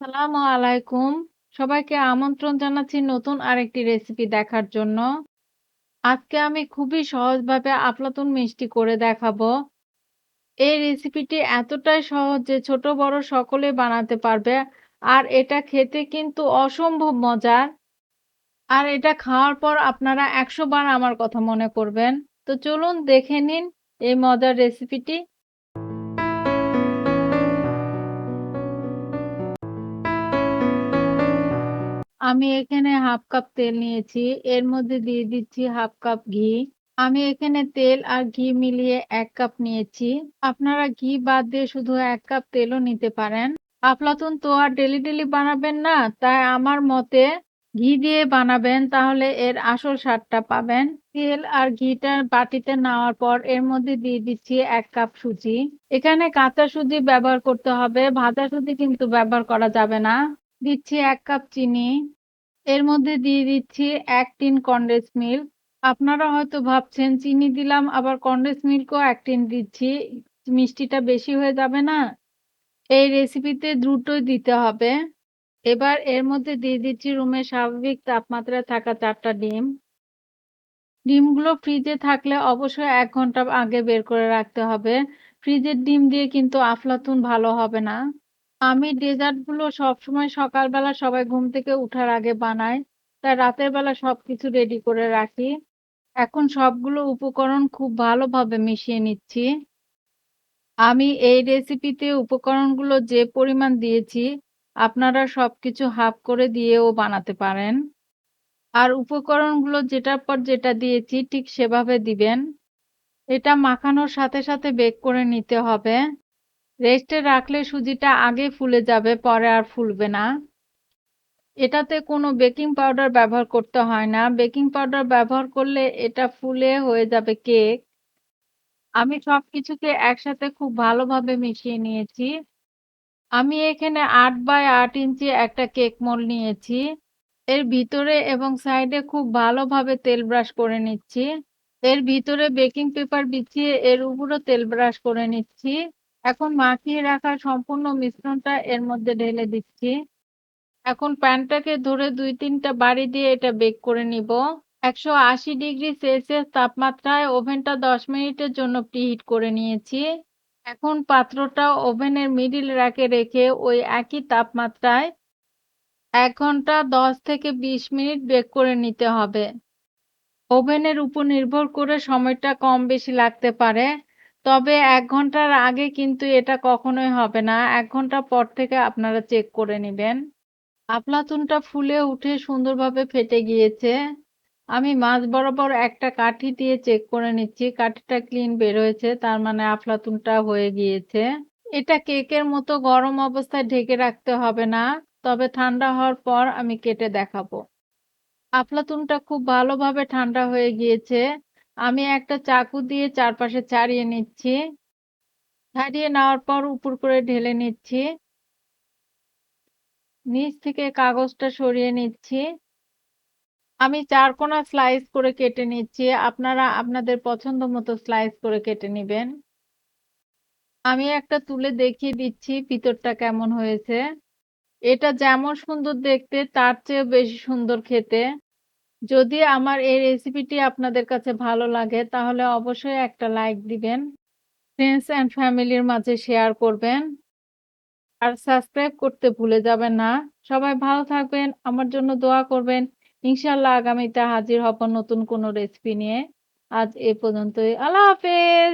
আসসালামু আলাইকুম। সবাইকে আমন্ত্রণ জানাচ্ছি নতুন আরেকটি রেসিপি দেখার জন্য। আজকে আমি খুবই সহজভাবে আফলাতুন মিষ্টি করে দেখাবো। এই রেসিপিটি এতটাই সহজ যে ছোট বড় সকলেই বানাতে পারবে। আর এটা খেতে কিন্তু অসম্ভব মজার। আর এটা খাওয়ার পর আপনারা ১০০ বার আমার কথা মনে করবেন। তো চলুন দেখে নিন এই মজার রেসিপিটি। আমি এখানে 1/2 কাপ তেল নিয়েছি। এর মধ্যে দিয়ে দিচ্ছি 1/2 কাপ ঘি। আমি এখানে তেল আর ঘি মিলিয়ে ১ কাপ নিয়েছি। আপনারা ঘি বাদ দিয়ে শুধু ১ কাপ তেলও নিতে পারেন। আফলাতুন তো আর ডেইলি বানাবেন না। তাই আমার মতে ঘি দিয়ে বানাবেন, তাহলে এর আসল স্বাদটা পাবেন। তেল আর ঘিটা বাটিতে নেওয়ার পর এর মধ্যে দিয়ে দিচ্ছি ১ কাপ সুজি। এখানে কাঁচা সুজি ব্যবহার করতে হবে, ভাজা সুজি কিন্তু ব্যবহার করা যাবে না। দিচ্ছি ১ কাপ চিনি। এর মধ্যে দিয়ে দিচ্ছি ১ টিন কনডেন্স মিল্ক। আপনারা হয়তো ভাবছেন চিনি দিলাম আবার কনডেন্স মিল্কও ১ টিন দিচ্ছি। মিষ্টিটা বেশি হয়ে যাবে না? এই রেসিপিতে দ্রুতই দিতে হবে। এবার এর মধ্যে দিয়ে দিচ্ছি রুমের স্বাভাবিক তাপমাত্রায় থাকা ৪ টা ডিম। ডিমগুলো ফ্রিজে থাকলে অবশ্যই ১ ঘন্টা আগে বের করে রাখতে হবে। ফ্রিজের ডিম দিয়ে কিন্তু আফলাতুন ভালো হবে না। আমি ডেজার্টগুলো সবসময় সকালবেলা সবাই ঘুম থেকে উঠার আগে বানাই। তাই রাতের বেলা সবকিছু রেডি করে রাখি। এখন সবগুলো উপকরণ খুব ভালোভাবে মিশিয়ে নিচ্ছি। আমি এই রেসিপিতে উপকরণগুলো যে পরিমাণ দিয়েছি, আপনারা সবকিছু হাফ করে দিয়েও বানাতে পারেন। আর উপকরণগুলো যেটার পর যেটা দিয়েছি ঠিক সেভাবে দিবেন। এটা মাখানোর সাথে বেক করে নিতে হবে। রেস্টে রাখলে সুজিটা আগেই ফুলে যাবে, পরে আর ফুলবে না। এটাতে কোনো বেকিং পাউডার ব্যবহার করতে হয় না। বেকিং পাউডার ব্যবহার করলে এটা ফুলে হয়ে যাবে কেক। আমি সবকিছুকে একসাথে খুব ভালোভাবে মিশিয়ে নিয়েছি। আমি এখানে ৮ বাই ৮ ইঞ্চি একটা কেক মোল্ড নিয়েছি। এর ভিতরে এবং সাইডে খুব ভালোভাবে তেল ব্রাশ করে নিচ্ছি। এর ভিতরে বেকিং পেপার বিছিয়ে এর উপরও তেল ব্রাশ করে নিচ্ছি। এখন মাখিয়ে রাখা সম্পূর্ণ মিশ্রণটা এর মধ্যে ঢেলে দিচ্ছি। এখন প্যানটাকে ধরে ২-৩ টা বাড়ি দিয়ে এটা বেক করে নিব। ১৮০°C তাপমাত্রায় ওভেনটা ১০ মিনিটের জন্য প্রিহিট করে নিয়েছি। এখন পাত্রটা ওভেনের মিডল র‍্যাকে রেখে ওই একই তাপমাত্রায় ১ ঘন্টা ১০ থেকে ২০ মিনিট বেক করে নিতে হবে। ওভেনের উপর নির্ভর করে সময়টা কম বেশি লাগতে পারে। তবে ১ ঘন্টার আগে কিন্তু এটা কখনোই হবে না। ১ ঘন্টা পর থেকে আপনারা চেক করে নিবেন। আফলাতুনটা ফুলে উঠে সুন্দরভাবে ফেটে গিয়েছে। আমি মাঝ বরাবর একটা কাঠি দিয়ে চেক করে নিচ্ছি। কাঠিটা ক্লিন বের হয়েছে। তার মানে আফলাতুনটা হয়ে গিয়েছে। এটা কেকের মতো গরম অবস্থায় ঢেকে রাখতে হবে না। তবে ঠান্ডা হওয়ার পর আমি কেটে দেখাবো। আফলাতুনটা খুব ভালোভাবে ঠান্ডা হয়ে গিয়েছে। আমি একটা চাকু দিয়ে চারপাশে ছাড়িয়ে নিচ্ছি। ছাড়িয়ে নেওয়ার পর উপর করে ঢেলে নিচ্ছি। নিচ থেকে কাগজটা সরিয়ে নিচ্ছি। আমি ৪ কোনা স্লাইস করে কেটে নিচ্ছি। আপনারা আপনাদের পছন্দ মতো স্লাইস করে কেটে নিবেন। আমি একটা তুলে দেখিয়ে দিচ্ছি ভিতরটা কেমন হয়েছে। এটা যেমন সুন্দর দেখতে তার চেয়েও বেশি সুন্দর খেতে। যদি আমার এই রেসিপিটি আপনাদের কাছে ভালো লাগে তাহলে অবশ্যই একটা লাইক দিবেন। ফ্রেন্ডস অ্যান্ড ফ্যামিলির মাঝে শেয়ার করবেন। আর সাবস্ক্রাইব করতে ভুলে যাবেন না। সবাই ভালো থাকবেন, আমার জন্য দোয়া করবেন। ইনশাআল্লাহ আগামীতে হাজির হব নতুন কোনো রেসিপি নিয়ে। আজ এ পর্যন্তই। আল্লাহ হাফেজ।